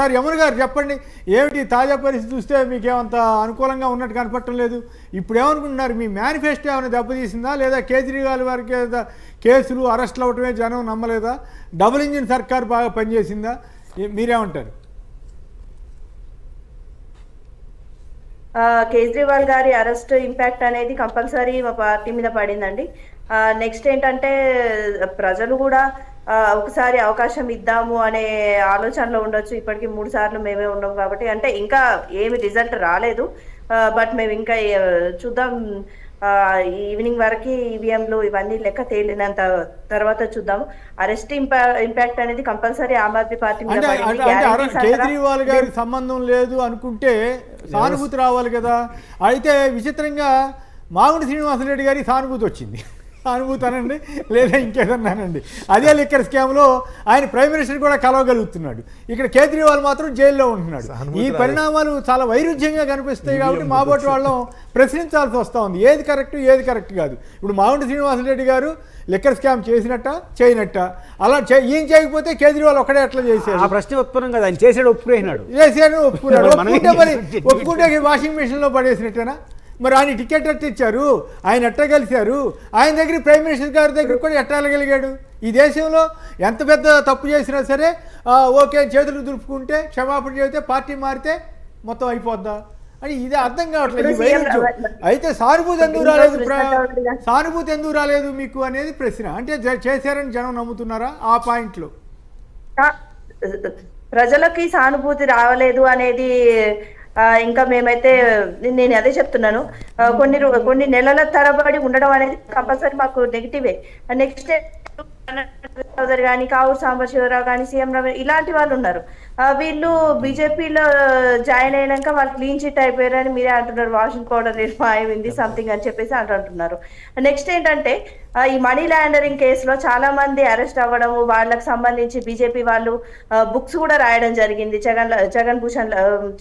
ఒకసారి యమున గారు చెప్పండి, ఏమిటి తాజా పరిస్థితి చూస్తే మీకేమంత అనుకూలంగా ఉన్నట్టు కనపడటం లేదు. ఇప్పుడు ఏమనుకుంటున్నారు, మీ మేనిఫెస్టో ఏమైనా దెబ్బతీసిందా, లేదా కేజ్రీవాల్ వారికి కేసులు అరెస్టులు అవటమే జనం నమ్మలేదా, డబుల్ ఇంజిన్ సర్కార్ బాగా పనిచేసిందా, మీరేమంటారు? కేజ్రీవాల్ గారి అరెస్ట్ ఇంపాక్ట్ అనేది కంపల్సరీ మా పార్టీ మీద పడిందండి. నెక్స్ట్ ఏంటంటే ప్రజలు కూడా ఒకసారి అవకాశం ఇద్దాము అనే ఆలోచనలో ఉండొచ్చు. ఇప్పటికి 3 సార్లు మేమే ఉన్నాం కాబట్టి, అంటే ఇంకా ఏమి రిజల్ట్ రాలేదు. బట్ మేము ఇంకా చూద్దాం, ఈవినింగ్ వరకు ఈవీఎంలు ఇవన్నీ లెక్క తేలినంత తర్వాత చూద్దాం. అరెస్ట్ ఇంపాక్ట్ అనేది కంపల్సరీ ఆమ్ ఆద్మీ పార్టీ మీద పడింది. కేజ్రీవాల్ గారి సంబంధం లేదు అనుకుంటే సానుభూతి రావాలి కదా. అయితే విచిత్రంగా మాగుంటి శ్రీనివాసరెడ్డి గారి సానుభూతి వచ్చింది. సానుభూతి అనండి లేదా ఇంకేదన్నానండి, అదే లిక్కర్ స్కామ్లో ఆయన ప్రైమ్ మినిస్టర్ కూడా కలవగలుగుతున్నాడు. ఇక్కడ కేజ్రీవాల్ మాత్రం జైల్లో ఉంటున్నాడు. ఈ పరిణామాలు చాలా వైరుధ్యంగా కనిపిస్తాయి కాబట్టి మాబోటి వాళ్ళం ప్రశ్నించాల్సి వస్తూ ఉంది, ఏది కరెక్ట్ ఏది కరెక్ట్ కాదు. ఇప్పుడు మాగుంటి శ్రీనివాసరెడ్డి గారు లిక్కర్ స్కామ్ చేసినట్ట చేయనట్ట, అలా ఈయన చేయకపోతే కేజ్రీవాల్ ఒక్కడే ఎట్లా చేశాడు? ఆ ప్రశ్న ఉత్పన్నం కదా, ఆయన చేసాడు ఒప్పుకున్నాడు, ఒప్పుకుంటే మరి ఒప్పుకుంటే వాషింగ్ మెషిన్లో పడేసినట్టేనా? మరి ఆయన టికెట్ ఎట్ట ఇచ్చారు, ఆయన ఎట్ట కలిశారు, ఆయన దగ్గర ప్రైమ్ మినిస్టర్ గారి దగ్గర కూడా ఎట్ట వెళ్ళగలిగాడు? ఈ దేశంలో ఎంత పెద్ద తప్పు చేసినా సరే ఓకే చేతులు దులుపుకుంటే క్షమాపణ చెబితే పార్టీ మారితే మొత్తం అయిపోద్దా అని ఇదే అర్థం కావట్లేదు. అయితే సానుభూతి ఎందుకు రాలేదు మీకు అనేది ప్రశ్న. అంటే చేశారని జనం నమ్ముతున్నారా ఆ పాయింట్లో? ప్రజలకి సానుభూతి రావలేదు అనేది ఇంకా మేమైతే నేను అదే చెప్తున్నాను. కొన్ని నెలల తరబడి ఉండడం అనేది కంపల్సరీ మాకు నెగిటివే. నెక్స్ట్ చౌదరి కానీ, కావూరు సాంబశివరావు కానీ, సీఎం రవి ఇలాంటి వాళ్ళు ఉన్నారు. వీళ్ళు బీజేపీలో జాయిన్ అయినాక వాళ్ళు క్లీన్ చిట్ అయిపోయారని మీరే అంటున్నారు. వాషింగ్ పౌడర్ మాయమైంది సంథింగ్ అని చెప్పేసి అంటున్నారు. నెక్స్ట్ ఏంటంటే ఈ మనీ లాండరింగ్ కేసులో చాలా మంది అరెస్ట్ అవ్వడము, వాళ్ళకి సంబంధించి బీజేపీ వాళ్ళు బుక్స్ కూడా రాయడం జరిగింది.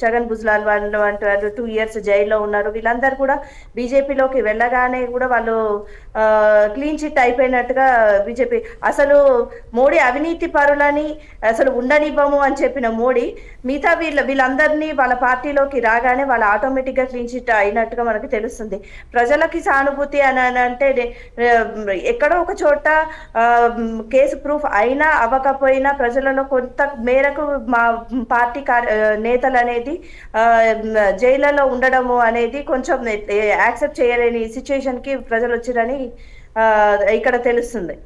ఛగన్ భుజ్లాల్ వాళ్ళు అంటారు 2 years జైల్లో ఉన్నారు. వీళ్ళందరూ కూడా బీజేపీలోకి వెళ్ళగానే కూడా వాళ్ళు క్లీన్ చిట్ అయిపోయినట్టుగా బీజేపీ అసలు మోడీ అవినీతి పరులని అసలు ఉండనివ్వము అని చెప్పిన మోడీ మిగతా వీళ్ళందరినీ వాళ్ళ పార్టీలోకి రాగానే వాళ్ళ ఆటోమేటిక్ గా క్లీన్ చిట్ అయినట్టుగా మనకు తెలుస్తుంది. ప్రజలకి సానుభూతి అని అంటే ఎక్కడో ఒక చోట కేసు ప్రూఫ్ అయినా అవ్వకపోయినా ప్రజలలో కొంత మేరకు మా పార్టీ నేతలు అనేది జైళ్లలో ఉండడము అనేది కొంచెం యాక్సెప్ట్ చేయలేని సిచ్యుయేషన్ కి ప్రజలు వచ్చిరని ఇక్కడ తెలుస్తుంది.